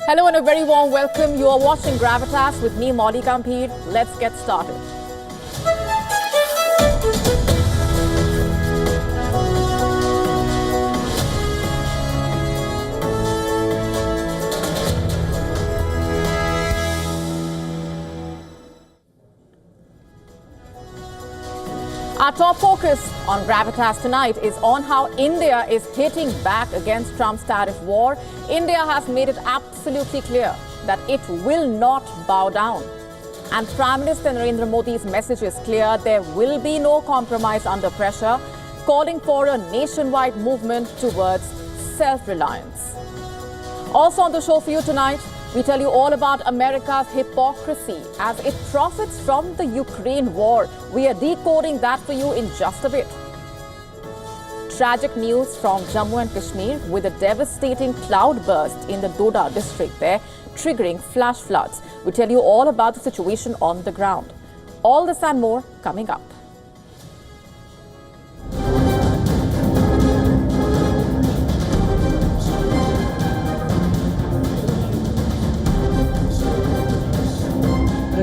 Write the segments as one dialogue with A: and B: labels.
A: Hello and a very warm welcome. You are watching Gravitas with me, Modi Gambhir. Let's get started. Our top focus on Gravitas tonight is on how India is hitting back against Trump's tariff war. India has made it absolutely clear that it will not bow down. And Prime Minister Narendra Modi's message is clear: there will be no compromise under pressure, calling for a nationwide movement towards self-reliance. Also on the show for you tonight, we tell you all about America's hypocrisy as it profits from the Ukraine war. We are decoding that for you in just a bit. Tragic news from Jammu and Kashmir with a devastating cloudburst in the Doda district there, triggering flash floods. We tell you all about the situation on the ground. All this and more coming up.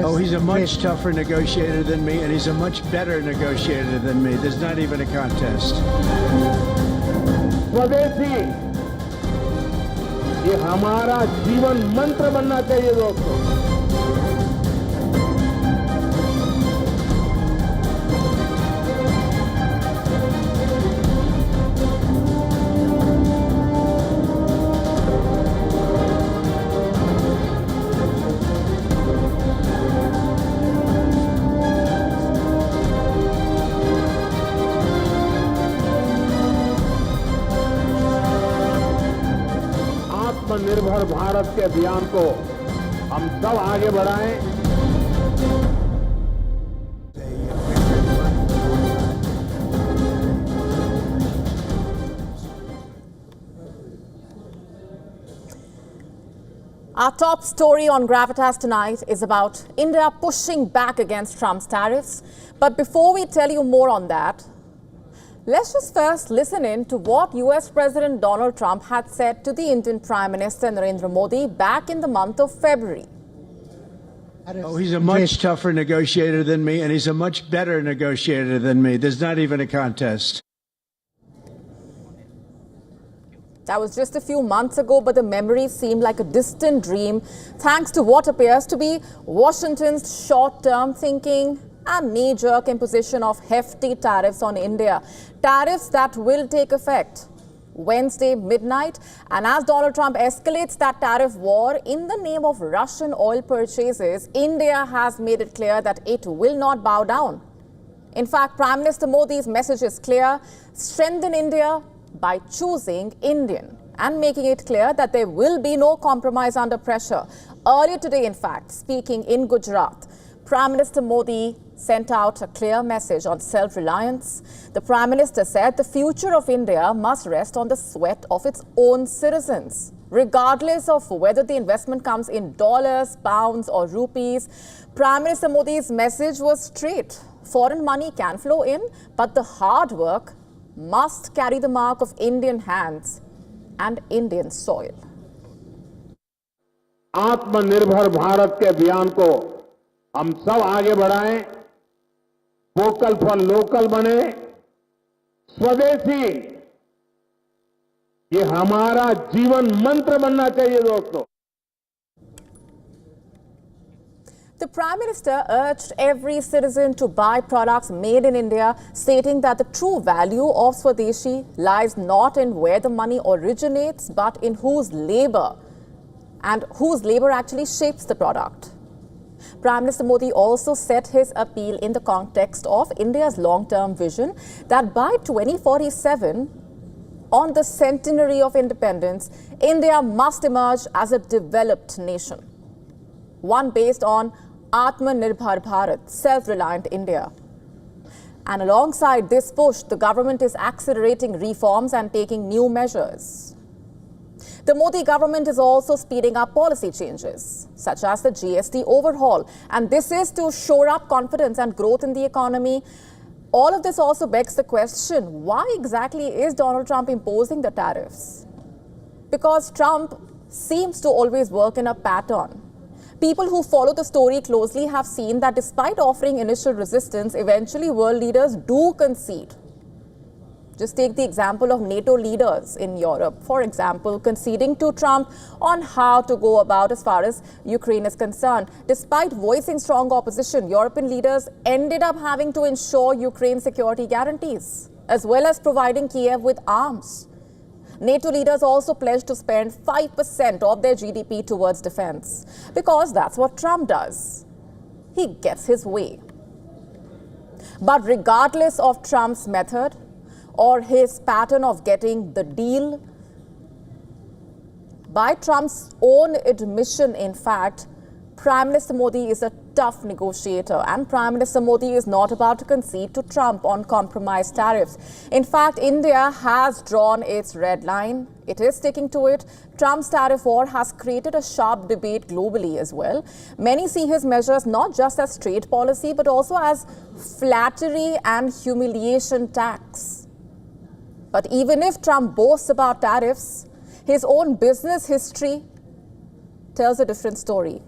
B: Oh, he's a much tougher negotiator than me, and he's a much better negotiator than me. There's not even a contest.
C: स्वदेशी ये हमारा जीवन मंत्र बनना चाहिए दोस्तों। आत्मनिर्भर भारत के अभियान को हम सब आगे बढ़ाएं।
A: Our top story on Gravitas tonight is about India pushing back against Trump's tariffs. But before we tell you more on that, let's just first listen in to what US President Donald Trump had said to the Indian Prime Minister Narendra Modi back in the month of February.
B: Oh, he's a much tougher negotiator than me, and he's a much better negotiator than me. There's not even a contest.
A: That was just a few months ago, but the memories seem like a distant dream thanks to what appears to be Washington's short-term thinking and knee-jerk imposition of hefty tariffs on India. Tariffs that will take effect Wednesday midnight. And as Donald Trump escalates that tariff war in the name of Russian oil purchases, India has made it clear that it will not bow down. In fact, Prime Minister Modi's message is clear: strengthen India by choosing Indian, and making it clear that there will be no compromise under pressure. Earlier today, in fact, speaking in Gujarat, Prime Minister Modi sent out a clear message on self-reliance. The Prime Minister said the future of India must rest on the sweat of its own citizens, regardless of whether the investment comes in dollars, pounds or rupees. Prime Minister Modi's message was straight. Foreign money can flow in, but the hard work must carry the mark of Indian hands and Indian soil.
C: आत्मनिर्भर भारत के अभियान को हम सब आगे बढ़ाएं, vocal for local बने, स्वदेशी ये हमारा जीवन मंत्र बनना चाहिए दोस्तों।
A: The Prime Minister urged every citizen to buy products made in India, stating that the true value of Swadeshi lies not in where the money originates, but in whose labor actually shapes the product. Prime Minister Modi also set his appeal in the context of India's long-term vision that by 2047, on the centenary of independence, India must emerge as a developed nation, one based on Atmanirbhar Bharat, self-reliant India. And alongside this push, the government is accelerating reforms and taking new measures. The Modi government is also speeding up policy changes, such as the GST overhaul. And this is to shore up confidence and growth in the economy. All of this also begs the question, why exactly is Donald Trump imposing the tariffs? Because Trump seems to always work in a pattern. People who follow the story closely have seen that despite offering initial resistance, eventually world leaders do concede. Just take the example of NATO leaders in Europe, for example, conceding to Trump on how to go about as far as Ukraine is concerned. Despite voicing strong opposition, European leaders ended up having to ensure Ukraine's security guarantees, as well as providing Kiev with arms. NATO leaders also pledged to spend 5% of their GDP towards defense, because that's what Trump does. He gets his way. But regardless of Trump's method, or his pattern of getting the deal, by Trump's own admission, in fact, Prime Minister Modi is a tough negotiator, and Prime Minister Modi is not about to concede to Trump on compromise tariffs. In fact, India has drawn its red line. It is sticking to it. Trump's tariff war has created a sharp debate globally as well. Many see his measures not just as trade policy, but also as flattery and humiliation tax. But even if Trump boasts about tariffs, his own business history tells a different story.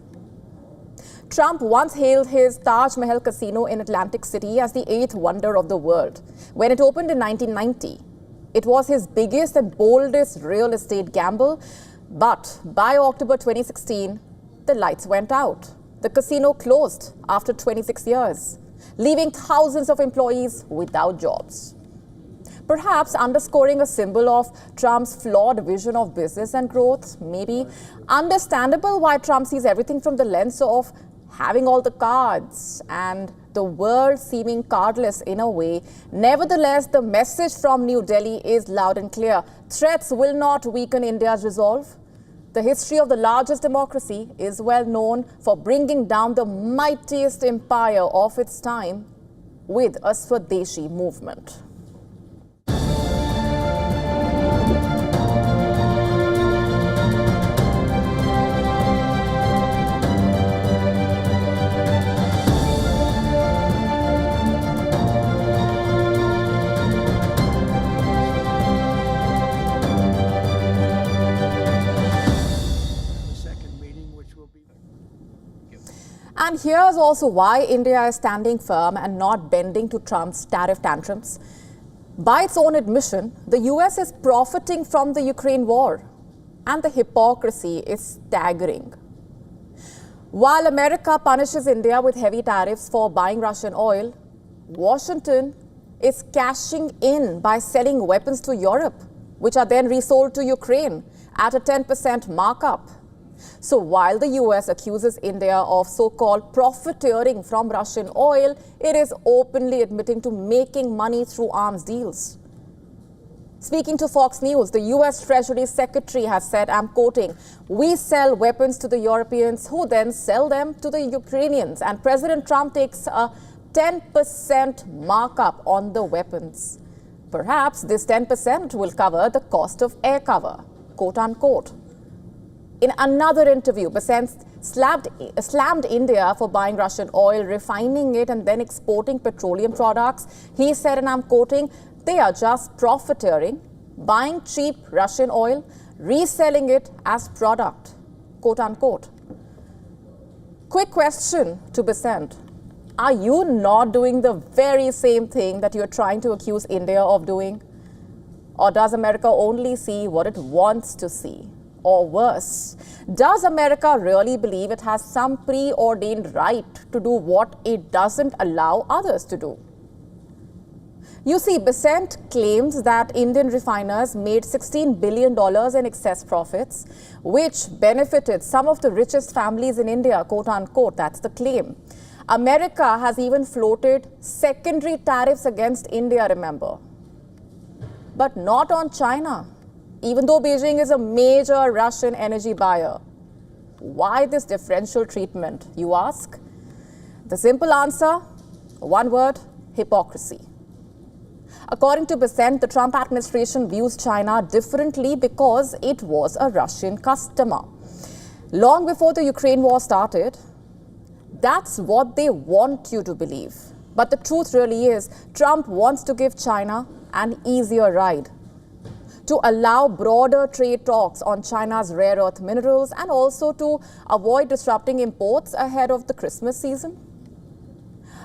A: Trump once hailed his Taj Mahal casino in Atlantic City as the 8th wonder of the world. When it opened in 1990, it was his biggest and boldest real estate gamble. But by October 2016, the lights went out. The casino closed after 26 years, leaving thousands of employees without jobs. Perhaps underscoring a symbol of Trump's flawed vision of business and growth. Maybe understandable why Trump sees everything from the lens of having all the cards and the world seeming cardless in a way. Nevertheless, the message from New Delhi is loud and clear. Threats will not weaken India's resolve. The history of the largest democracy is well known for bringing down the mightiest empire of its time with a Swadeshi movement. And here's also why India is standing firm and not bending to Trump's tariff tantrums. By its own admission, the US is profiting from the Ukraine war, and the hypocrisy is staggering. While America punishes India with heavy tariffs for buying Russian oil, Washington is cashing in by selling weapons to Europe, which are then resold to Ukraine at a 10% markup. So while the US accuses India of so-called profiteering from Russian oil, it is openly admitting to making money through arms deals. Speaking to Fox News, the US Treasury Secretary has said, I'm quoting, "We sell weapons to the Europeans who then sell them to the Ukrainians, and President Trump takes a 10% markup on the weapons. Perhaps this 10% will cover the cost of air cover," quote unquote. In another interview, Basant slammed India for buying Russian oil, refining it, and then exporting petroleum products. He said, and I'm quoting, "They are just profiteering, buying cheap Russian oil, reselling it as product," quote unquote. Quick question to Basant. Are you not doing the very same thing that you're trying to accuse India of doing? Or does America only see what it wants to see? Or worse, does America really believe it has some preordained right to do what it doesn't allow others to do? You see, Basant claims that Indian refiners made $16 billion in excess profits, which benefited some of the richest families in India, quote unquote. That's the claim. America has even floated secondary tariffs against India, remember. but not on China, even though Beijing is a major Russian energy buyer. Why this differential treatment, you ask? The simple answer, one word, hypocrisy. According to Besant, the Trump administration views China differently because it was a Russian customer. Long before the Ukraine war started, that's what they want you to believe. But the truth really is, Trump wants to give China an easier ride, to allow broader trade talks on China's rare earth minerals and also to avoid disrupting imports ahead of the Christmas season.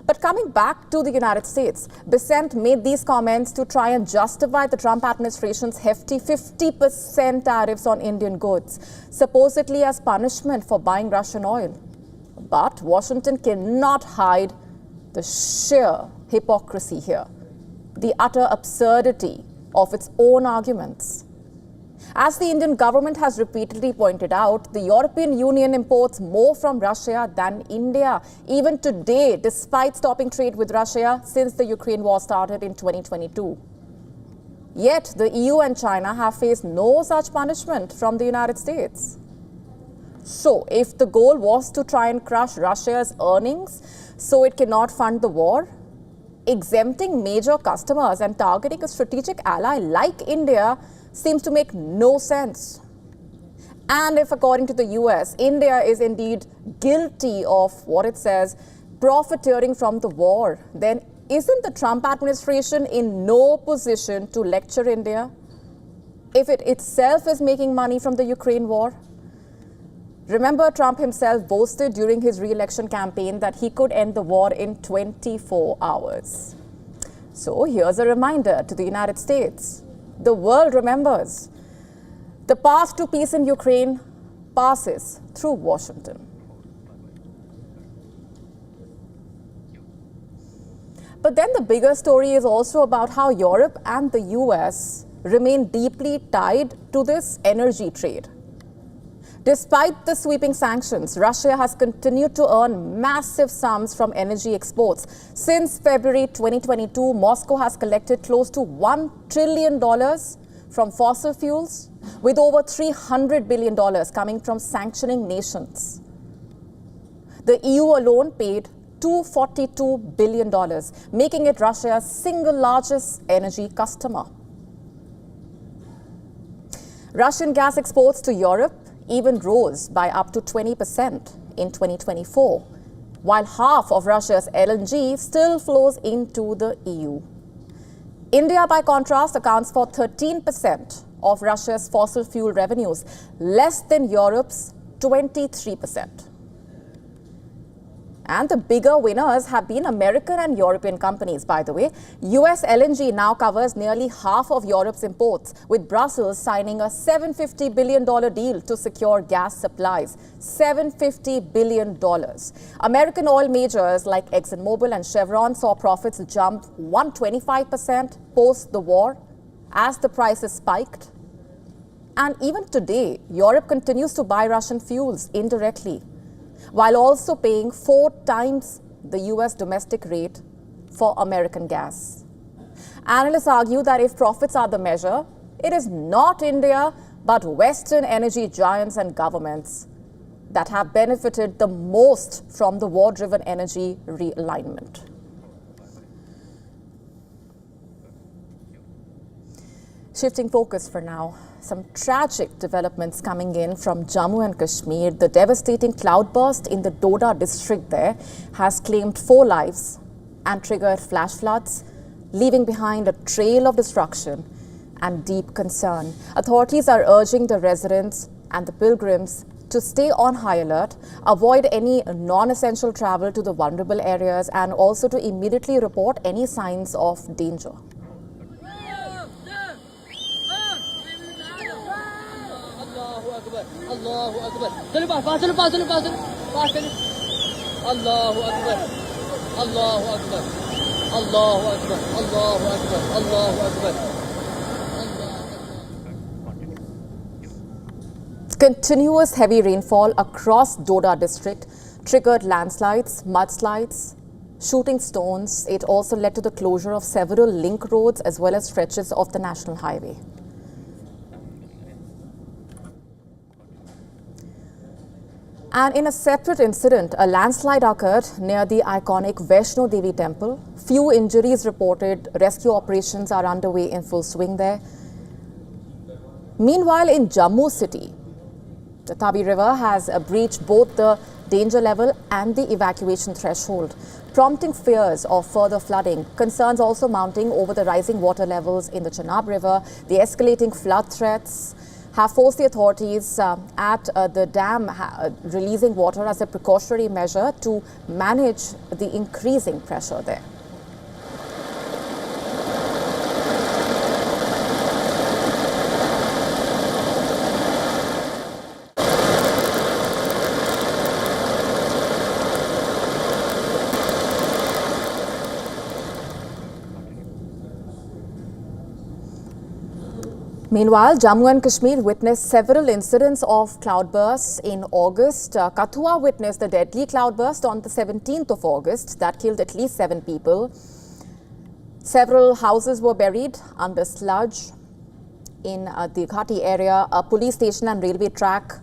A: But coming back to the United States, Besant made these comments to try and justify the Trump administration's hefty 50% tariffs on Indian goods, supposedly as punishment for buying Russian oil. But Washington cannot hide the sheer hypocrisy here, the utter absurdity of its own arguments. As the Indian government has repeatedly pointed out, the European Union imports more from Russia than India, even today, despite stopping trade with Russia since the Ukraine war started in 2022. Yet, the EU and China have faced no such punishment from the United States. So, if the goal was to try and crush Russia's earnings so it cannot fund the war, exempting major customers and targeting a strategic ally like India seems to make no sense. And if, according to the US, India is indeed guilty of what it says, profiteering from the war, then isn't the Trump administration in no position to lecture India if it itself is making money from the Ukraine war? Remember, Trump himself boasted during his re-election campaign that he could end the war in 24 hours. So here's a reminder to the United States. The world remembers. The path to peace in Ukraine passes through Washington. But then the bigger story is also about how Europe and the US remain deeply tied to this energy trade. Despite the sweeping sanctions, Russia has continued to earn massive sums from energy exports. Since February 2022, Moscow has collected close to $1 trillion from fossil fuels, with over $300 billion coming from sanctioning nations. The EU alone paid $242 billion, making it Russia's single largest energy customer. Russian gas exports to Europe even rose by up to 20% in 2024, while half of Russia's LNG still flows into the EU. India, by contrast, accounts for 13% of Russia's fossil fuel revenues, less than Europe's 23%. And the bigger winners have been American and European companies, by the way. US LNG now covers nearly half of Europe's imports, with Brussels signing a $750 billion deal to secure gas supplies. $750 billion. American oil majors like ExxonMobil and Chevron saw profits jump 125% post the war as the prices spiked. And even today, Europe continues to buy Russian fuels indirectly, while also paying 4 times the US domestic rate for American gas. Analysts argue that if profits are the measure, it is not India, but Western energy giants and governments that have benefited the most from the war-driven energy realignment. Shifting focus for now. Some tragic developments coming in from Jammu and Kashmir. The devastating cloudburst in the Doda district there has claimed 4 lives and triggered flash floods, leaving behind a trail of destruction and deep concern. Authorities are urging the residents and the pilgrims to stay on high alert, avoid any non-essential travel to the vulnerable areas, and also to immediately report any signs of danger.
D: Allahu Akbar. Chalo paas, chalo paas, chalo paas, paas chalo. Allahu Akbar. Allahu Akbar. Allahu Akbar. Allahu Akbar. Allahu Akbar.
A: Continuous heavy rainfall across Doda district triggered landslides, mudslides, shooting stones. It also led to the closure of several link roads as well as stretches of the national highway. And in a separate incident, a landslide occurred near the iconic Vaishno Devi temple. Few injuries reported. Rescue operations are underway in full swing there. Meanwhile, in Jammu city, the Tavi River has breached both the danger level and the evacuation threshold, prompting fears of further flooding. Concerns also mounting over the rising water levels in the Chenab River. The escalating flood threats have forced the authorities at the dam releasing water as a precautionary measure to manage the increasing pressure there. Meanwhile, Jammu and Kashmir witnessed several incidents of cloudbursts in August. Kathua witnessed a deadly cloudburst on the 17th of August that killed at least 7 people. Several houses were buried under sludge in the Ghati area. A police station and railway track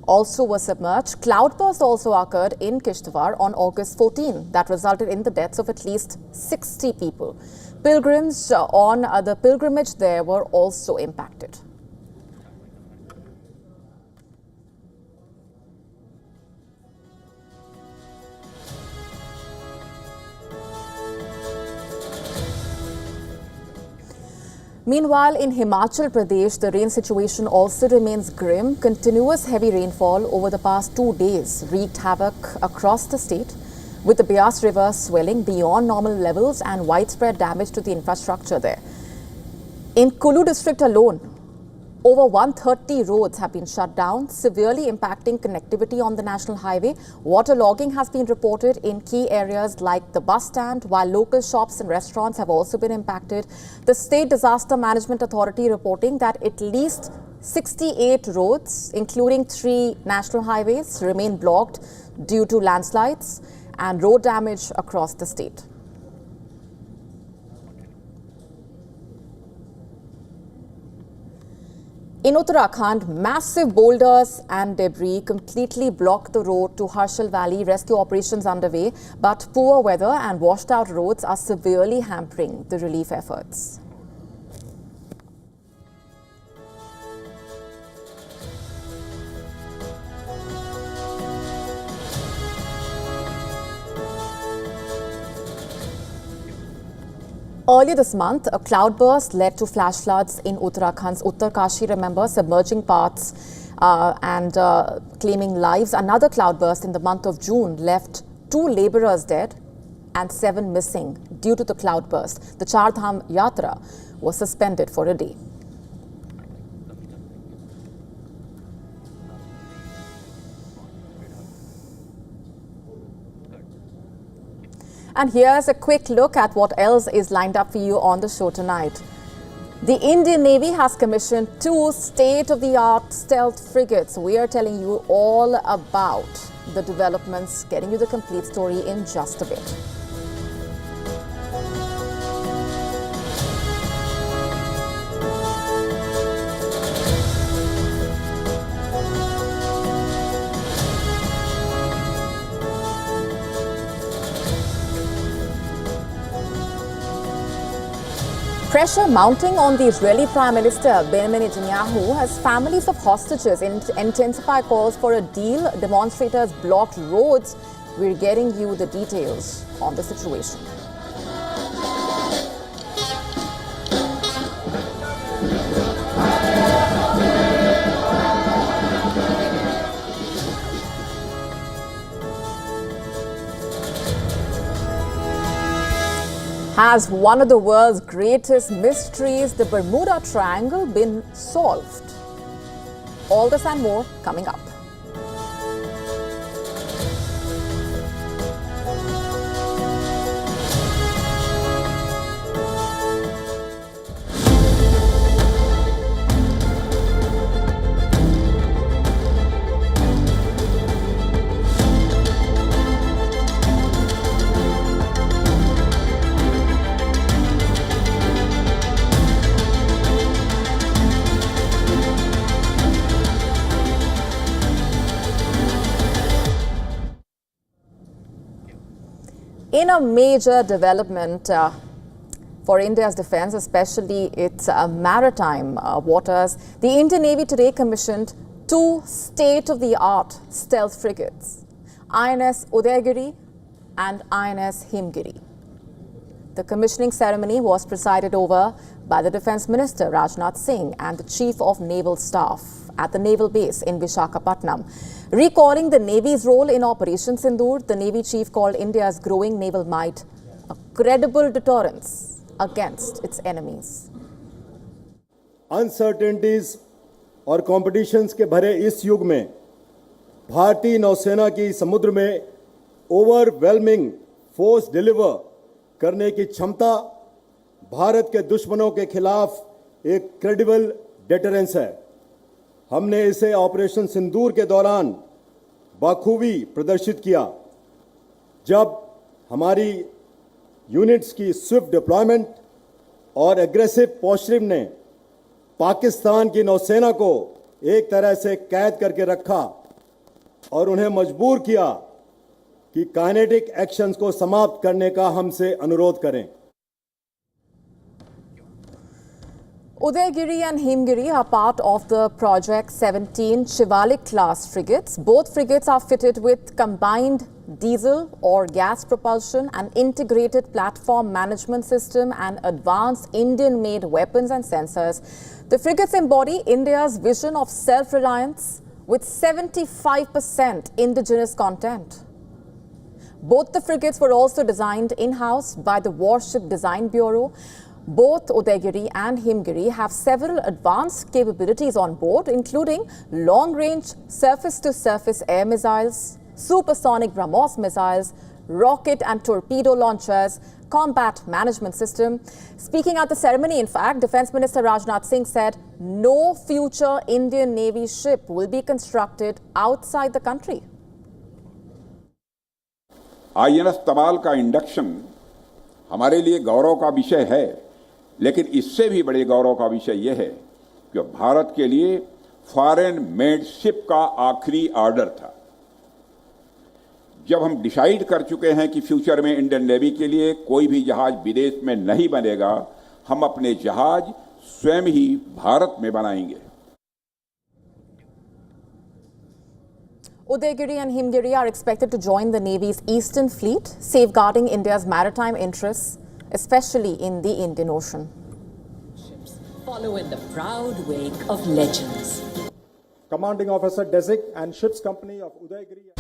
A: also were submerged. Cloudburst also occurred in Kishtwar on August 14 that resulted in the deaths of at least 60 people. Pilgrims on the pilgrimage there were also impacted. Meanwhile, in Himachal Pradesh, the rain situation also remains grim. Continuous heavy rainfall over the past 2 days wreaked havoc across the state, with the Beas River swelling beyond normal levels and widespread damage to the infrastructure there. In Kulu district alone, over 130 roads have been shut down, severely impacting connectivity on the national highway. Waterlogging has been reported in key areas like the bus stand, while local shops and restaurants have also been impacted. The State Disaster Management Authority reporting that at least 68 roads, including 3 national highways, remain blocked due to landslides and road damage across the state. In Uttarakhand, massive boulders and debris completely block the road to Harshal Valley. Rescue operations underway, but poor weather and washed out roads are severely hampering the relief efforts. Earlier this month, a cloudburst led to flash floods in Uttarakhand's Uttarkashi, remember, submerging parts and claiming lives. Another cloudburst in the month of June left 2 laborers dead and 7 missing due to the cloudburst. The Char Dham Yatra was suspended for a day. And here's a quick look at what else is lined up for you on the show tonight. The Indian Navy has commissioned 2 state-of-the-art stealth frigates. We are telling you all about the developments, getting you the complete story in just a bit. Pressure mounting on the Israeli Prime Minister Benjamin Netanyahu as families of hostages intensify calls for a deal. Demonstrators blocked roads. We're getting you the details on the situation. Has one of the world's greatest mysteries, the Bermuda Triangle, been solved? All this and more coming up. In a major development for India's defense, especially its maritime waters, the Indian Navy today commissioned 2 state-of-the-art stealth frigates, INS Udaygiri and INS Himgiri. The commissioning ceremony was presided over by the Defence Minister Rajnath Singh and the Chief of Naval Staff at the Naval Base in Visakhapatnam. Recalling the Navy's role in Operation Sindoor, the Navy Chief called India's growing naval might a credible deterrence against its enemies.
E: Uncertainties और competitions के भरे इस युग में भारतीय नौसेना की समुद्र में ओवरवेलमिंग फोर्स डिलीवर करने की क्षमता भारत के दुश्मनों के खिलाफ एक क्रेडिबल डेटरेंस है। हमने इसे ऑपरेशन सिंदूर के दौरान बखूबी प्रदर्शित किया, जब हमारी यूनिट्स की स्विफ्ट डिप्लॉयमेंट और एग्रेसिव पोस्चरिंग ने पाकिस्तान की नौसेना को एक तरह से कैद करके रखा और उन्हें मजबूर किया कि काइनेटिक एक्शंस को समाप्त करने का हमसे अनुरोध करें।
A: Udaygiri and Himgiri are part of the Project 17 Shivalik class frigates. Both frigates are fitted with combined diesel or gas propulsion, an integrated platform management system and advanced Indian-made weapons and sensors. The frigates embody India's vision of self-reliance with 75% indigenous content. Both the frigates were also designed in-house by the Warship Design Bureau. Both Udaygiri and Himgiri have several advanced capabilities on board, including long-range surface-to-surface air missiles, supersonic BrahMos missiles, rocket and torpedo launchers, combat management system. Speaking at the ceremony, in fact, Defence Minister Rajnath Singh said no future Indian Navy ship will be constructed outside the country.
F: INS तमाल का induction हमारे लिए गौरव का विषय है, लेकिन इससे भी बड़े गौरव का विषय यह है कि भारत के लिए फॉरेन मेड शिप का आखिरी ऑर्डर था। जब हम डिसाइड कर चुके हैं कि फ्यूचर में इंडियन नेवी के लिए कोई भी जहाज विदेश में नहीं बनेगा, हम अपने जहाज स्वयं ही भारत में बनाएंगे।
A: Udaygiri and Himgiri are expected to join the Navy's Eastern Fleet, safeguarding India's maritime interests, especially in the Indian Ocean.
G: Ships follow in the proud wake of legends.
E: Commanding Officer Desik and Ships Company of Udaygiri.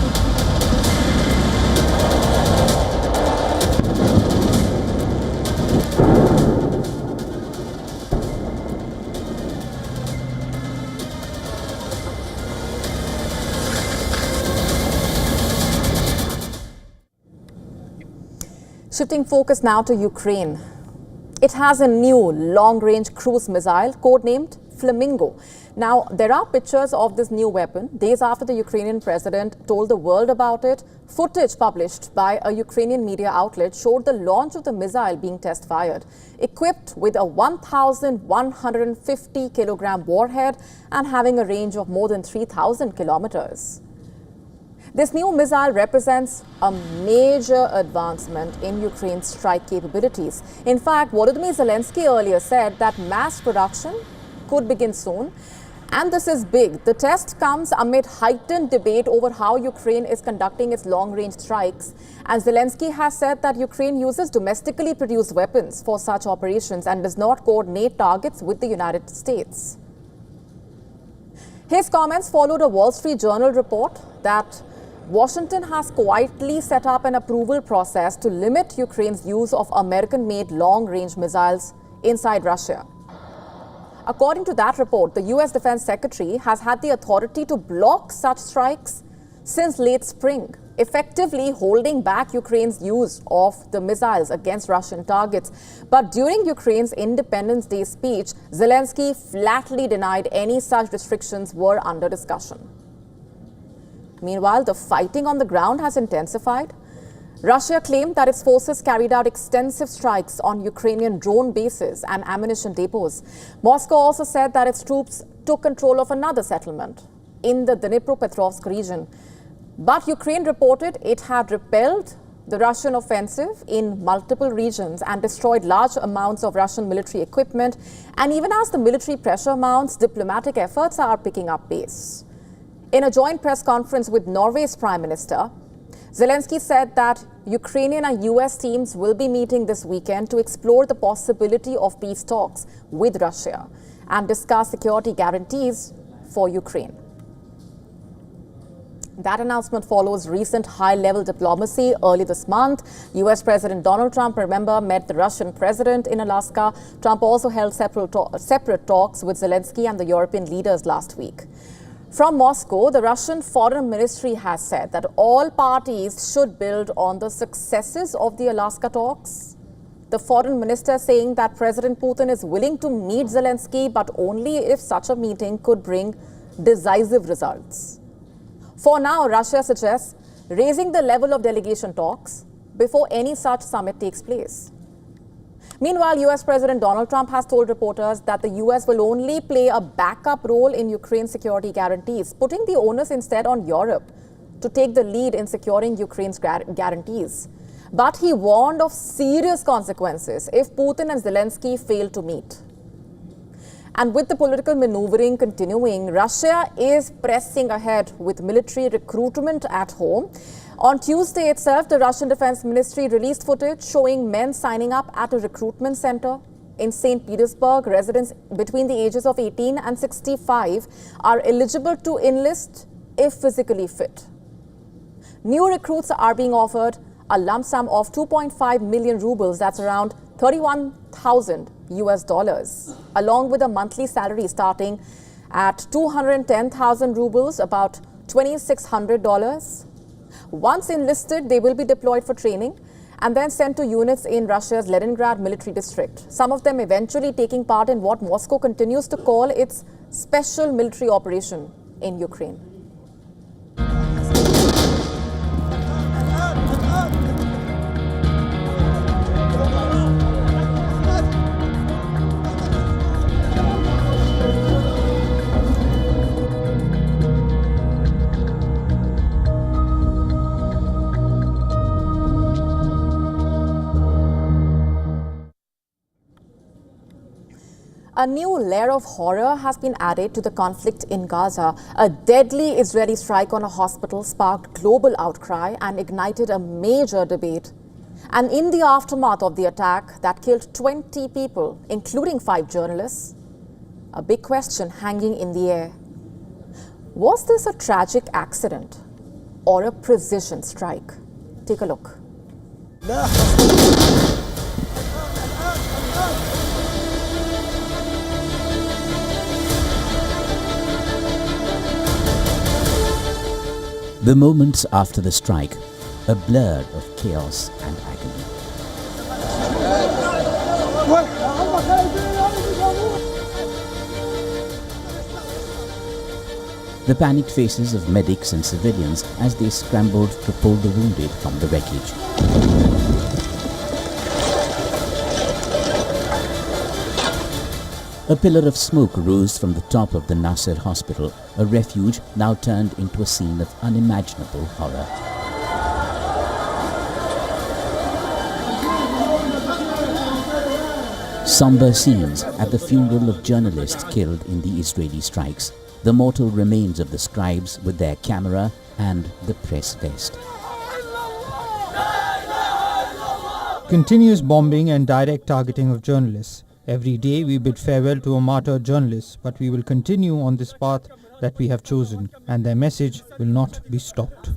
A: Shifting focus now to Ukraine. It has a new long-range cruise missile codenamed Flamingo. Now, there are pictures of this new weapon days after the Ukrainian president told the world about it. Footage published by a Ukrainian media outlet showed the launch of the missile being test-fired, equipped with a 1,150-kilogram warhead and having a range of more than 3,000 kilometers. This new missile represents a major advancement in Ukraine's strike capabilities. In fact, Volodymyr Zelensky earlier said that mass production could begin soon. And this is big. The test comes amid heightened debate over how Ukraine is conducting its long-range strikes. And Zelensky has said that Ukraine uses domestically produced weapons for such operations and does not coordinate targets with the United States. His comments followed a Wall Street Journal report that Washington has quietly set up an approval process to limit Ukraine's use of American-made long-range missiles inside Russia. According to that report, the U.S. Defense Secretary has had the authority to block such strikes since late spring, effectively holding back Ukraine's use of the missiles against Russian targets. But during Ukraine's Independence Day speech, Zelensky flatly denied any such restrictions were under discussion. Meanwhile, the fighting on the ground has intensified. Russia claimed that its forces carried out extensive strikes on Ukrainian drone bases and ammunition depots. Moscow also said that its troops took control of another settlement in the Dnipropetrovsk region. But Ukraine reported it had repelled the Russian offensive in multiple regions and destroyed large amounts of Russian military equipment. And even as the military pressure mounts, diplomatic efforts are picking up pace. In a joint press conference with Norway's Prime Minister, Zelensky said that Ukrainian and US teams will be meeting this weekend to explore the possibility of peace talks with Russia and discuss security guarantees for Ukraine. That announcement follows recent high-level diplomacy. Early this month, US President Donald Trump, remember, met the Russian president in Alaska. Trump also held separate talks with Zelensky and the European leaders last week. From Moscow, the Russian Foreign Ministry has said that all parties should build on the successes of the Alaska talks. The foreign minister saying that President Putin is willing to meet Zelensky, but only if such a meeting could bring decisive results. For now, Russia suggests raising the level of delegation talks before any such summit takes place. Meanwhile, US President Donald Trump has told reporters that the US will only play a backup role in Ukraine's security guarantees, putting the onus instead on Europe to take the lead in securing Ukraine's guarantees. But he warned of serious consequences if Putin and Zelensky fail to meet. And with the political maneuvering continuing, Russia is pressing ahead with military recruitment at home. On Tuesday itself, the Russian Defense Ministry released footage showing men signing up at a recruitment center in St. Petersburg. Residents between the ages of 18 and 65 are eligible to enlist if physically fit. New recruits are being offered a lump sum of 2.5 million rubles, that's around 31,000 US dollars, along with a monthly salary starting at 210,000 rubles, about $2,600. Once enlisted, they will be deployed for training and then sent to units in Russia's Leningrad military district, some of them eventually taking part in what Moscow continues to call its special military operation in Ukraine. A new layer of horror has been added to the conflict in Gaza. A deadly Israeli strike on a hospital sparked global outcry and ignited a major debate. And in the aftermath of the attack that killed 20 people, including 5 journalists, a big question hanging in the air. Was this a tragic accident or a precision strike? Take a look.
H: The moments after the strike, a blur of chaos and agony. The panicked faces of medics and civilians as they scrambled to pull the wounded from the wreckage. A pillar of smoke rose from the top of the Nasser hospital, a refuge now turned into a scene of unimaginable horror. Somber scenes at the funeral of journalists killed in the Israeli strikes, the mortal remains of the scribes with their camera and the press vest.
I: Continuous bombing and direct targeting of journalists. Every day we bid farewell to a martyred journalist, but we will continue on this path that we have chosen, and their message will not be stopped.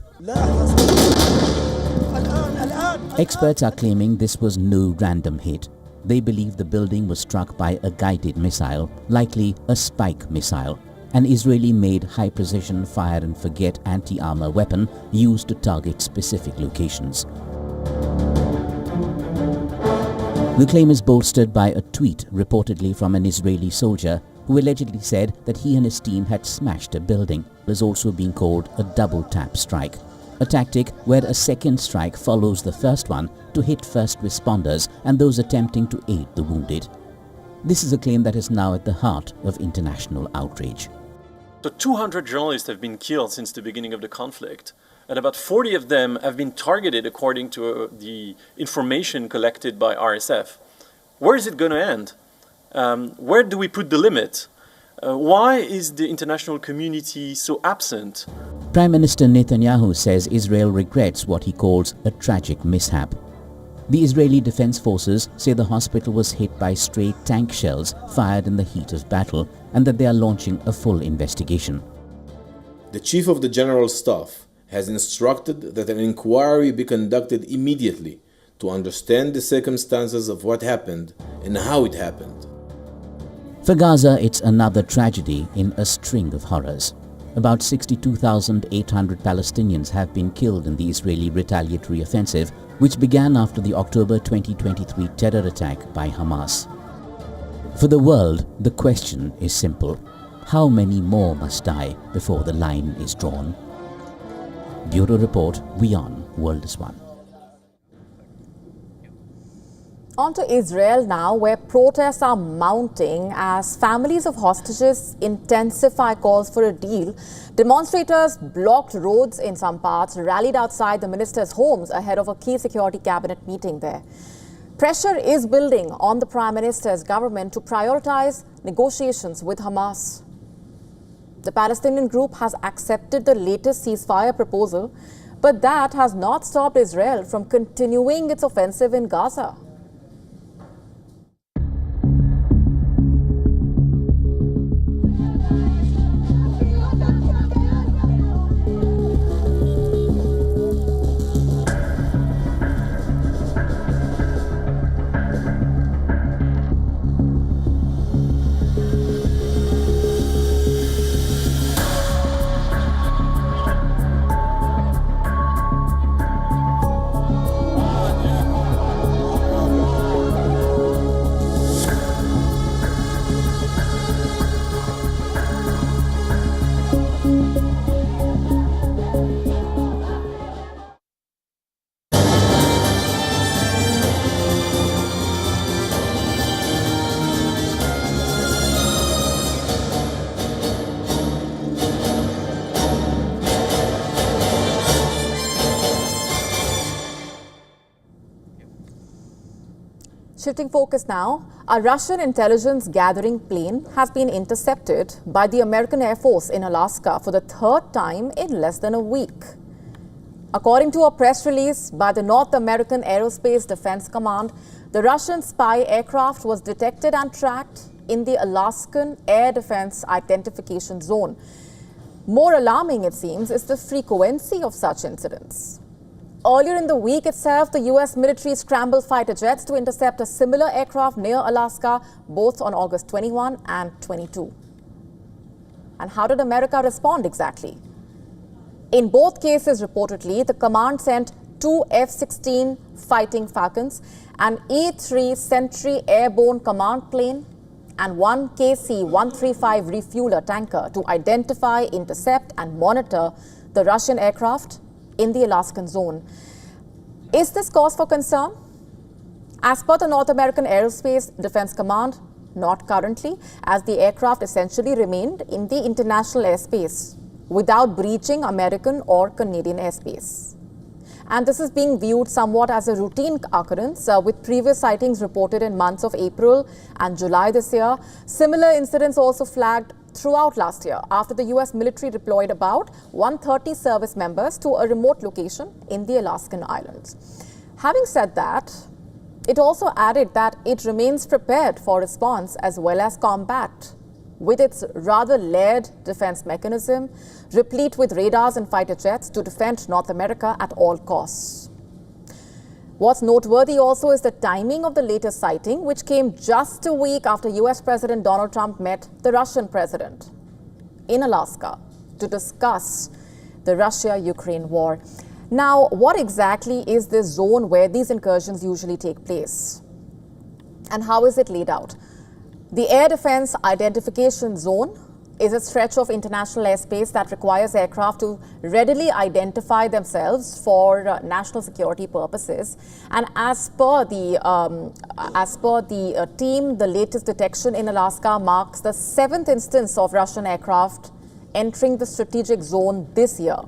H: Experts are claiming this was no random hit. They believe the building was struck by a guided missile, likely a spike missile, an Israeli-made high-precision fire-and-forget anti-armor weapon used to target specific locations. The claim is bolstered by a tweet reportedly from an Israeli soldier who allegedly said that he and his team had smashed a building. It is also being called a double-tap strike, a tactic where a second strike follows the first one to hit first responders and those attempting to aid the wounded. This is a claim that is now at the heart of international outrage.
J: So 200 journalists have been killed since the beginning of the conflict. and about 40 of them have been targeted according to the information collected by RSF. Where is it going to end? Where do we put the limit? Why is the international community so absent?
H: Prime Minister Netanyahu says Israel regrets what he calls a tragic mishap. The Israeli Defense Forces say the hospital was hit by stray tank shells fired in the heat of battle and that they are launching a full investigation.
K: The Chief of the General Staff has instructed that an inquiry be conducted immediately to understand the circumstances of what happened and how it happened.
H: For Gaza, it's another tragedy in a string of horrors. About 62,800 Palestinians have been killed in the Israeli retaliatory offensive, which began after the October 2023 terror attack by Hamas. For the world, the question is simple. How many more must die before the line is drawn? Bureau Report, WION World is One.
A: On to Israel now, where protests are mounting as families of hostages intensify calls for a deal. Demonstrators blocked roads in some parts, rallied outside the ministers' homes ahead of a key security cabinet meeting there. Pressure is building on the Prime Minister's government to prioritize negotiations with Hamas. The Palestinian group has accepted the latest ceasefire proposal, but that has not stopped Israel from continuing its offensive in Gaza. Shifting focus now, a Russian intelligence gathering plane has been intercepted by the American Air Force in Alaska for the third time in less than a week. According to a press release by the North American Aerospace Defense Command, the Russian spy aircraft was detected and tracked in the Alaskan Air Defense Identification Zone. More alarming, it seems, is the frequency of such incidents. Earlier in the week itself, the U.S. military scrambled fighter jets to intercept a similar aircraft near Alaska, both on August 21 and 22. And how did America respond exactly? In both cases, reportedly, the command sent 2 F-16 Fighting Falcons, an E-3 Sentry airborne command plane, and 1 KC-135 refueler tanker to identify, intercept, and monitor the Russian aircraft in the Alaskan zone. Is this cause for concern? As per the North American Aerospace Defense Command, not currently, as the aircraft essentially remained in the international airspace without breaching American or Canadian airspace. And this is being viewed somewhat as a routine occurrence, with previous sightings reported in months of April and July this year. Similar incidents also flagged throughout last year after the U.S. military deployed about 130 service members to a remote location in the Alaskan islands. Having said that, it also added that it remains prepared for response as well as combat, with its rather layered defense mechanism, replete with radars and fighter jets to defend North America at all costs. What's noteworthy also is the timing of the latest sighting, which came just a week after US President Donald Trump met the Russian president in Alaska to discuss the Russia-Ukraine war. Now, what exactly is this zone where these incursions usually take place? And how is it laid out? The Air Defense Identification Zone is a stretch of international airspace that requires aircraft to readily identify themselves for national security purposes. And as per the team, the latest detection in Alaska marks the 7th instance of Russian aircraft entering the strategic zone this year.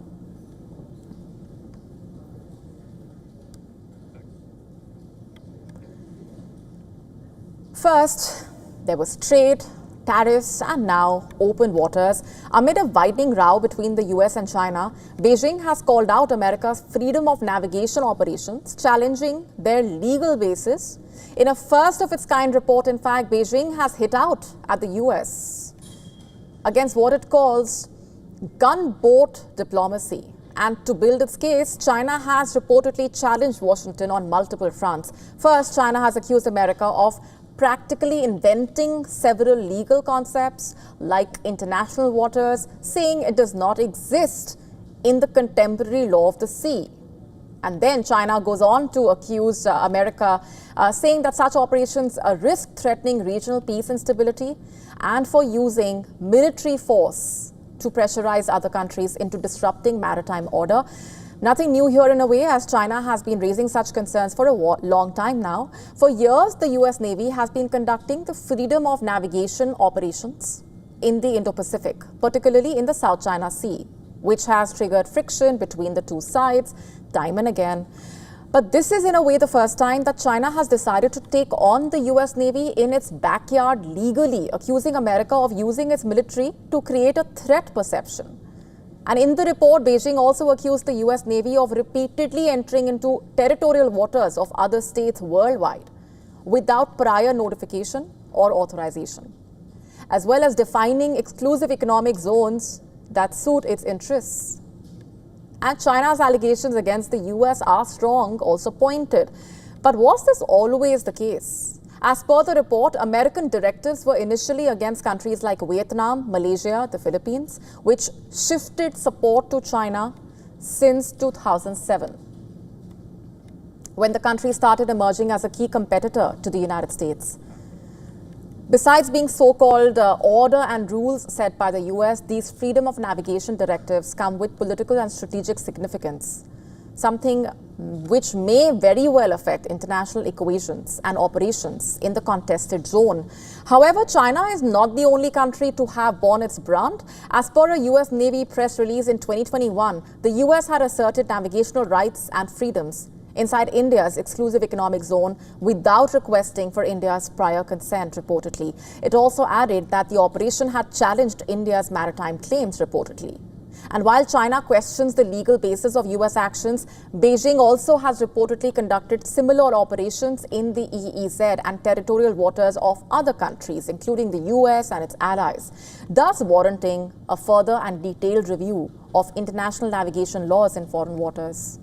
A: First, there was trade, tariffs, and now open waters. Amid a widening row between the US and China, Beijing has called out America's freedom of navigation operations, challenging their legal basis. In a first-of-its-kind report, in fact, Beijing has hit out at the US against what it calls gunboat diplomacy. And to build its case, China has reportedly challenged Washington on multiple fronts. First, China has accused America of practically inventing several legal concepts like international waters, saying it does not exist in the contemporary law of the sea. And then China goes on to accuse America, saying that such operations risk threatening regional peace and stability, and for using military force to pressurize other countries into disrupting maritime order. Nothing new here in a way, as China has been raising such concerns for a long time now. For years, the US Navy has been conducting the freedom of navigation operations in the Indo-Pacific, particularly in the South China Sea, which has triggered friction between the two sides time and again. But this is in a way the first time that China has decided to take on the US Navy in its backyard legally, accusing America of using its military to create a threat perception. And in the report, Beijing also accused the US Navy of repeatedly entering into territorial waters of other states worldwide without prior notification or authorization, as well as defining exclusive economic zones that suit its interests. And China's allegations against the US are strong, also pointed. But was this always the case? As per the report, American directives were initially against countries like Vietnam, Malaysia, the Philippines, which shifted support to China since 2007, when the country started emerging as a key competitor to the United States. Besides being so-called order and rules set by the US, these freedom of navigation directives come with political and strategic significance, something which may very well affect international equations and operations in the contested zone. However, China is not the only country to have borne its brunt. As per a US Navy press release in 2021, the US had asserted navigational rights and freedoms inside India's exclusive economic zone without requesting for India's prior consent, reportedly. It also added that the operation had challenged India's maritime claims, reportedly. And while China questions the legal basis of US actions, Beijing also has reportedly conducted similar operations in the EEZ and territorial waters of other countries, including the US and its allies, thus warranting a further and detailed review of international navigation laws in foreign waters.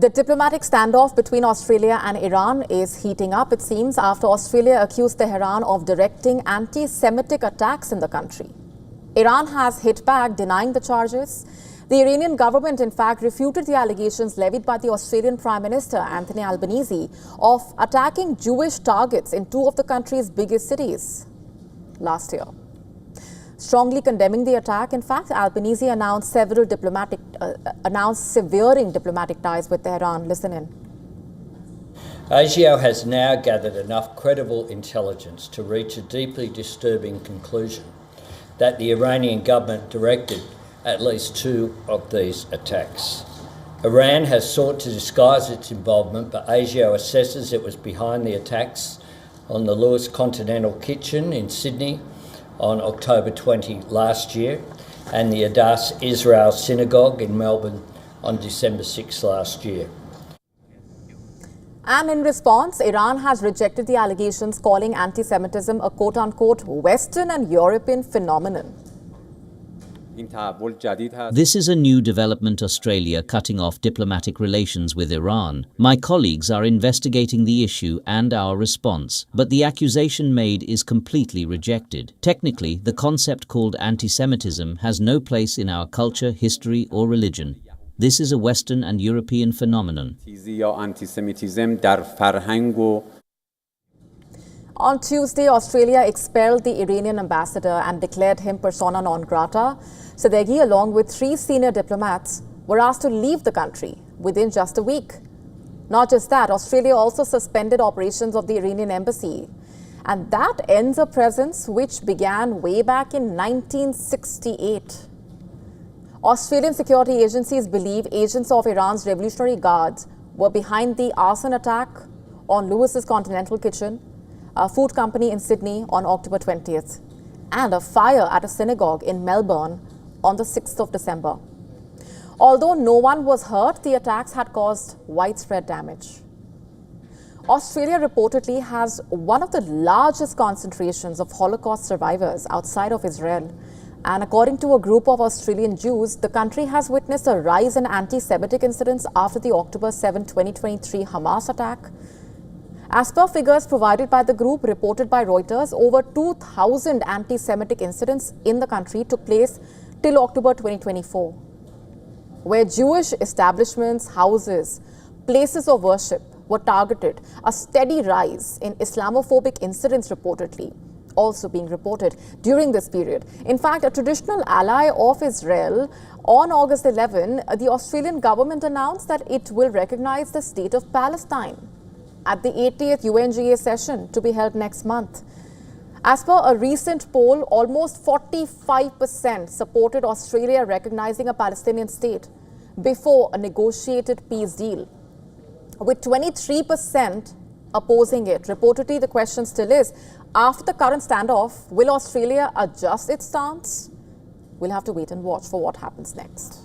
A: The diplomatic standoff between Australia and Iran is heating up, it seems, after Australia accused Tehran of directing anti-Semitic attacks in the country. Iran has hit back, denying the charges. The Iranian government, in fact, refuted the allegations levied by the Australian Prime Minister, Anthony Albanese, of attacking Jewish targets in two of the country's biggest cities last year. Strongly condemning the attack, in fact, Albanese announced severing diplomatic ties with Tehran. Listen in.
L: ASIO has now gathered enough credible intelligence to reach a deeply disturbing conclusion that the Iranian government directed at least two of these attacks. Iran has sought to disguise its involvement, but ASIO assesses it was behind the attacks on the Lewis Continental Kitchen in Sydney on October 20 last year, and the Adass Israel Synagogue in Melbourne on December 6 last year.
A: And in response, Iran has rejected the allegations, calling anti-Semitism a quote-unquote Western and European phenomenon.
H: This is a new development. Australia cutting off diplomatic relations with Iran. My colleagues are investigating the issue and our response, but the accusation made is completely rejected. Technically, the concept called anti-Semitism has no place in our culture, history or religion. This is a Western and European phenomenon.
A: On Tuesday, Australia expelled the Iranian ambassador and declared him persona non grata. Sadeghi, along with 3 senior diplomats, were asked to leave the country within just a week. Not just that, Australia also suspended operations of the Iranian embassy. And that ends a presence which began way back in 1968. Australian security agencies believe agents of Iran's Revolutionary Guards were behind the arson attack on Lewis's Continental Kitchen, a food company in Sydney, on October 20th, and a fire at a synagogue in Melbourne on the 6th of December. Although no one was hurt, the attacks had caused widespread damage. Australia reportedly has one of the largest concentrations of Holocaust survivors outside of Israel. And according to a group of Australian Jews, the country has witnessed a rise in anti-Semitic incidents after the October 7, 2023 Hamas attack. As per figures provided by the group reported by Reuters, over 2,000 anti-Semitic incidents in the country took place till October 2024, where Jewish establishments, houses, places of worship were targeted. A steady rise in Islamophobic incidents reportedly also being reported during this period. In fact, a traditional ally of Israel, on August 11, the Australian government announced that it will recognize the state of Palestine at the 80th UNGA session to be held next month. As per a recent poll, almost 45% supported Australia recognizing a Palestinian state before a negotiated peace deal, with 23% opposing it. Reportedly, the question still is, after the current standoff, will Australia adjust its stance? We'll have to wait and watch for what happens next.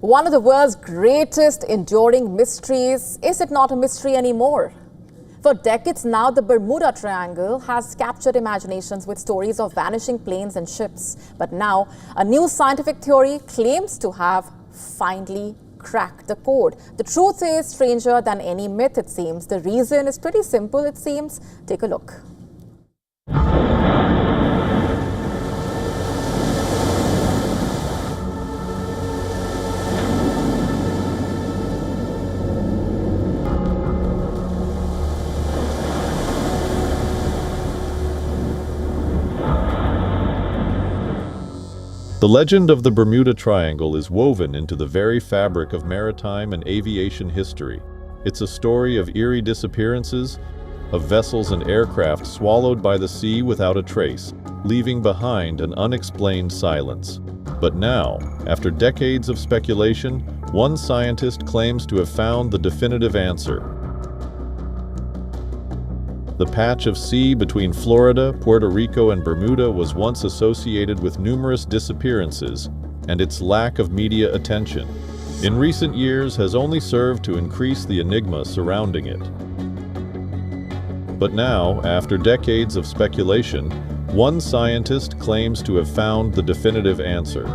A: One of the world's greatest enduring mysteries, is it not a mystery anymore? For decades now, the Bermuda Triangle has captured imaginations with stories of vanishing planes and ships. But now, a new scientific theory claims to have finally cracked the code. The truth is stranger than any myth, it seems. The reason is pretty simple, it seems. Take a look.
M: The legend of the Bermuda Triangle is woven into the very fabric of maritime and aviation history. It's a story of eerie disappearances, of vessels and aircraft swallowed by the sea without a trace, leaving behind an unexplained silence. But now, after decades of speculation, one scientist claims to have found the definitive answer. The patch of sea between Florida, Puerto Rico, and Bermuda was once associated with numerous disappearances, and its lack of media attention, in recent years, has only served to increase the enigma surrounding it. But now, after decades of speculation, one scientist claims to have found the definitive answer.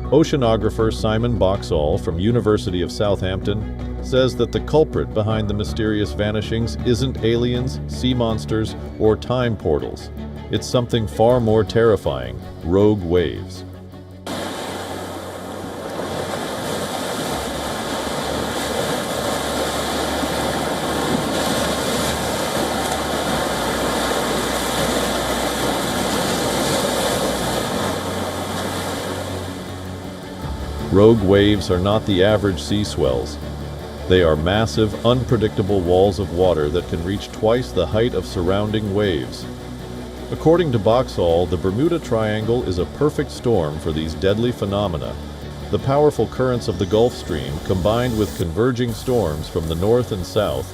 M: Oceanographer Simon Boxall from University of Southampton says that the culprit behind the mysterious vanishings isn't aliens, sea monsters, or time portals. It's something far more terrifying: rogue waves. Rogue waves are not the average sea swells. They are massive, unpredictable walls of water that can reach twice the height of surrounding waves. According to Boxall, the Bermuda Triangle is a perfect storm for these deadly phenomena. The powerful currents of the Gulf Stream, combined with converging storms from the north and south,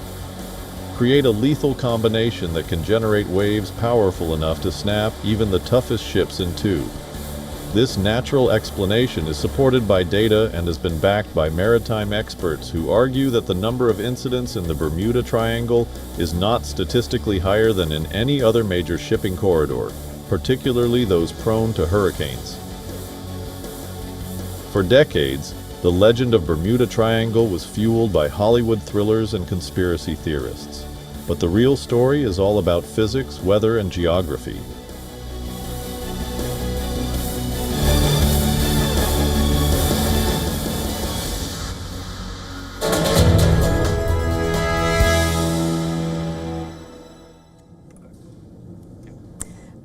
M: create a lethal combination that can generate waves powerful enough to snap even the toughest ships in two. This natural explanation is supported by data and has been backed by maritime experts who argue that the number of incidents in the Bermuda Triangle is not statistically higher than in any other major shipping corridor, particularly those prone to hurricanes. For decades, the legend of Bermuda Triangle was fueled by Hollywood thrillers and conspiracy theorists. But the real story is all about physics, weather, and geography.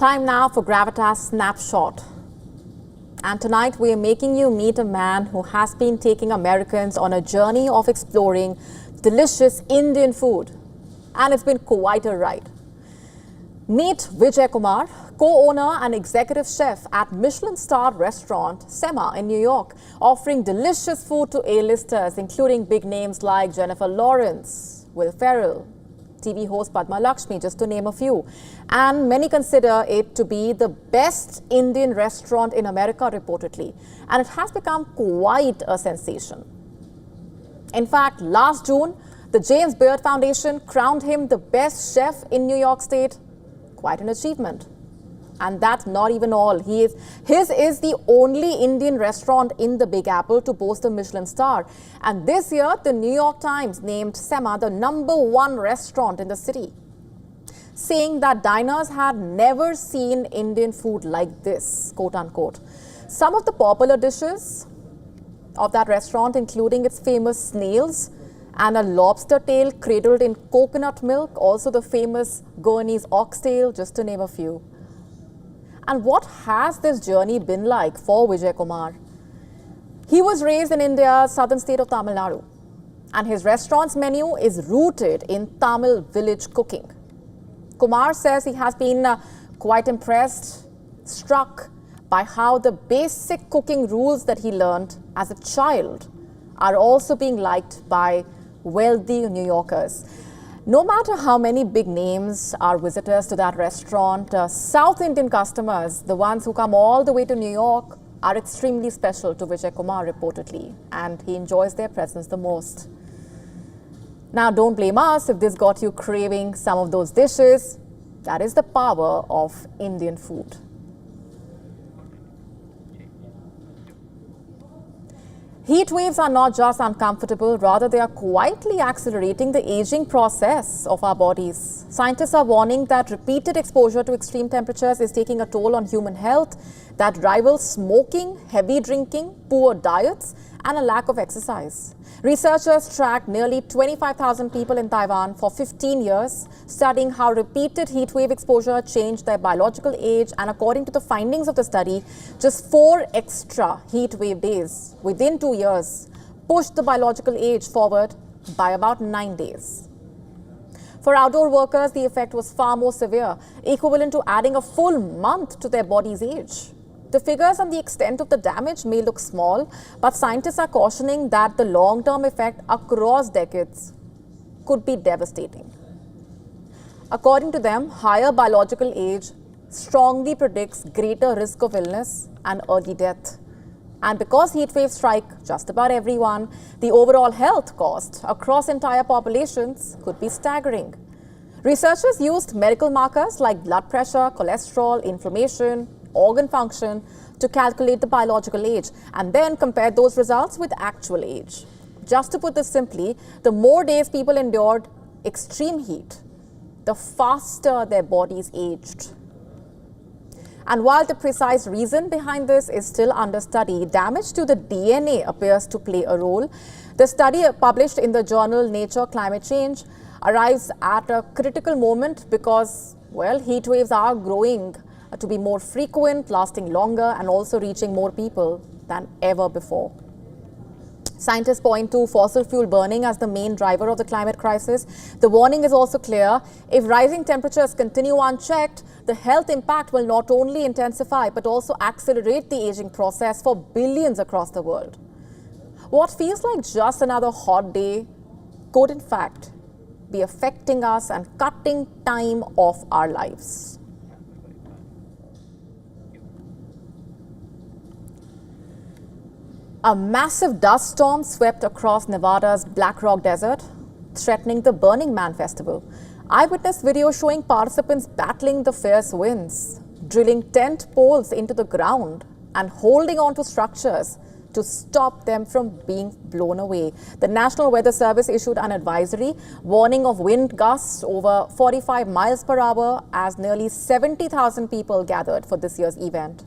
A: Time now for Gravitas Snapshot. And tonight we are making you meet a man who has been taking Americans on a journey of exploring delicious Indian food. And it's been quite a ride. Meet Vijay Kumar, co-owner and executive chef at Michelin-starred restaurant Sema in New York, offering delicious food to A-listers, including big names like Jennifer Lawrence, Will Ferrell, TV host Padma Lakshmi, just to name a few. And many consider it to be the best Indian restaurant in America, reportedly. And it has become quite a sensation. In fact, last June, the James Beard Foundation crowned him the best chef in New York State. Quite an achievement. And that's not even all. His is the only Indian restaurant in the Big Apple to boast a Michelin star. And this year, the New York Times named Sema the #1 restaurant in the city, saying that diners had never seen Indian food like this, quote unquote. Some of the popular dishes of that restaurant, including its famous snails and a lobster tail cradled in coconut milk, also the famous Guernese oxtail, just to name a few. And what has this journey been like for Vijay Kumar? He was raised in India's southern state of Tamil Nadu, and his restaurant's menu is rooted in Tamil village cooking. Kumar says he has been quite impressed, struck by how the basic cooking rules that he learned as a child are also being liked by wealthy New Yorkers. No matter how many big names are visitors to that restaurant, South Indian customers, the ones who come all the way to New York, are extremely special to Vijay Kumar, reportedly, and he enjoys their presence the most. Now, don't blame us if this got you craving some of those dishes. That is the power of Indian food. Heat waves are not just uncomfortable, rather they are quietly accelerating the aging process of our bodies. Scientists are warning that repeated exposure to extreme temperatures is taking a toll on human health that rivals smoking, heavy drinking, poor diets, and a lack of exercise. Researchers tracked nearly 25,000 people in Taiwan for 15 years, studying how repeated heat wave exposure changed their biological age, and according to the findings of the study, just 4 extra heat wave days within 2 years pushed the biological age forward by about 9 days. For outdoor workers, the effect was far more severe, equivalent to adding a full month to their body's age. The figures and the extent of the damage may look small, but scientists are cautioning that the long-term effect across decades could be devastating. According to them, higher biological age strongly predicts greater risk of illness and early death. And because heat waves strike just about everyone, the overall health cost across entire populations could be staggering. Researchers used medical markers like blood pressure, cholesterol, inflammation, organ function to calculate the biological age and then compare those results with actual age. Just to put this simply, the more days people endured extreme heat, the faster their bodies aged. And while the precise reason behind this is still under study, damage to the DNA appears to play a role. The study published in the journal Nature Climate Change arrives at a critical moment because, well, heat waves are growing to be more frequent, lasting longer, and also reaching more people than ever before. Scientists point to fossil fuel burning as the main driver of the climate crisis. The warning is also clear. If rising temperatures continue unchecked, the health impact will not only intensify but also accelerate the aging process for billions across the world. What feels like just another hot day could in fact be affecting us and cutting time off our lives. A massive dust storm swept across Nevada's Black Rock Desert, threatening the Burning Man festival. Eyewitness video showing participants battling the fierce winds, drilling tent poles into the ground and holding on to structures to stop them from being blown away. The National Weather Service issued an advisory warning of wind gusts over 45 miles per hour as nearly 70,000 people gathered for this year's event.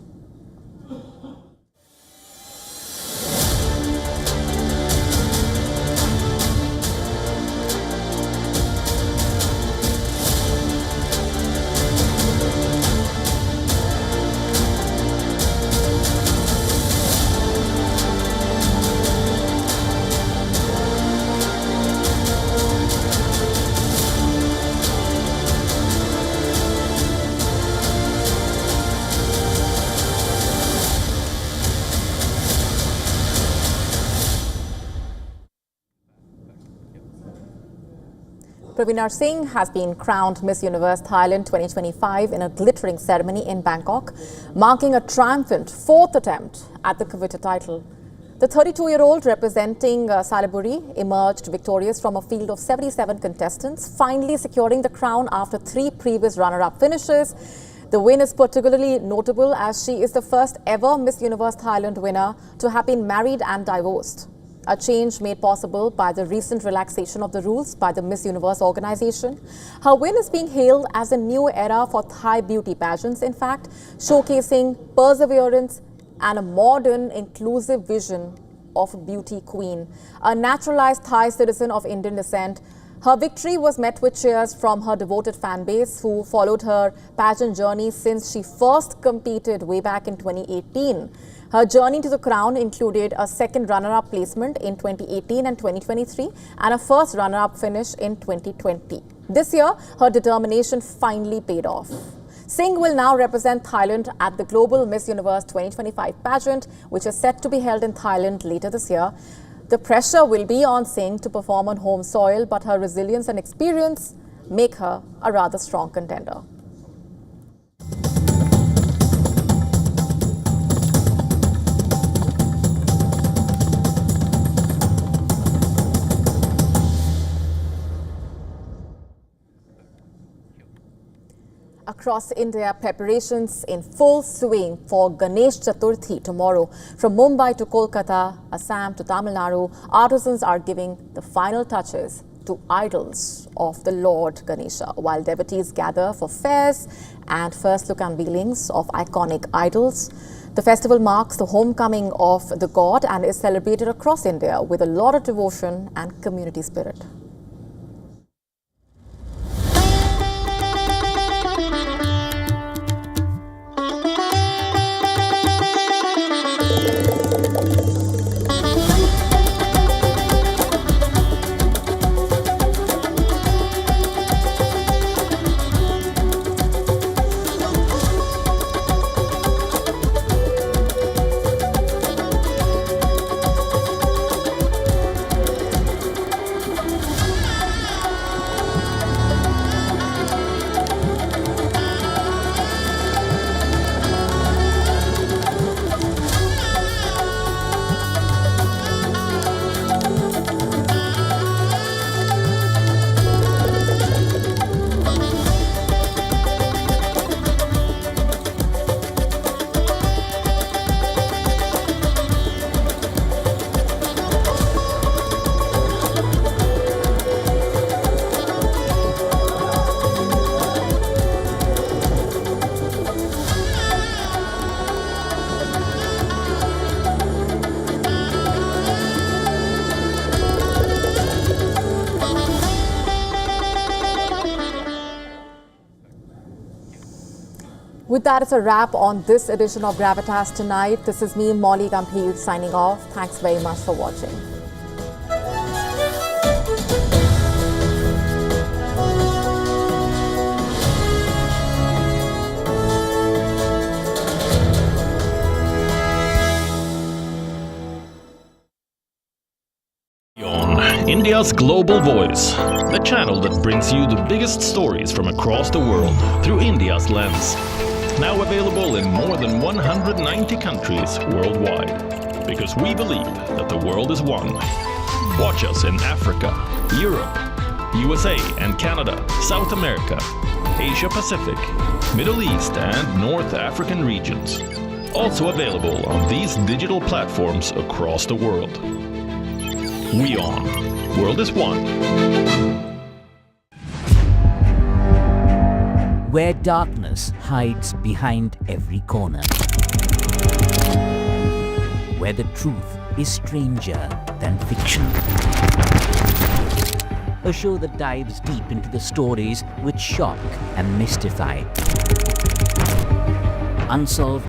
A: Praveena Singh has been crowned Miss Universe Thailand 2025 in a glittering ceremony in Bangkok, marking a triumphant fourth attempt at the coveted title. The 32-year-old representing Salaburi emerged victorious from a field of 77 contestants, finally securing the crown after 3 previous runner-up finishes. The win is particularly notable as she is the first ever Miss Universe Thailand winner to have been married and divorced, a change made possible by the recent relaxation of the rules by the Miss Universe organization. Her win is being hailed as a new era for Thai beauty pageants, in fact, showcasing perseverance and a modern, inclusive vision of a beauty queen. A naturalized Thai citizen of Indian descent, her victory was met with cheers from her devoted fan base who followed her pageant journey since she first competed way back in 2018. Her journey to the crown included a second runner-up placement in 2018 and 2023 and a first runner-up finish in 2020. This year, her determination finally paid off. Singh will now represent Thailand at the Global Miss Universe 2025 pageant, which is set to be held in Thailand later this year. The pressure will be on Singh to perform on home soil, but her resilience and experience make her a rather strong contender. Across India, preparations in full swing for Ganesh Chaturthi tomorrow. From Mumbai to Kolkata, Assam to Tamil Nadu, artisans are giving the final touches to idols of the Lord Ganesha, while devotees gather for fairs and first look unveilings of iconic idols. The festival marks the homecoming of the god and is celebrated across India with a lot of devotion and community spirit. With that, it's a wrap on this edition of Gravitas tonight. This is me, Molly Gambhir, signing off. Thanks very much for watching.
N: WION, India's global voice, the channel that brings you the biggest stories from across the world through India's lens. Now available in more than 190 countries worldwide, because we believe that the world is one. Watch us in Africa, Europe, USA and Canada, South America, Asia Pacific, Middle East and North African regions. Also available on these digital platforms across the world. WION, World is One.
H: Where darkness hides behind every corner. Where the truth is stranger than fiction. A show that dives deep into the stories which shock and mystify. Unsolved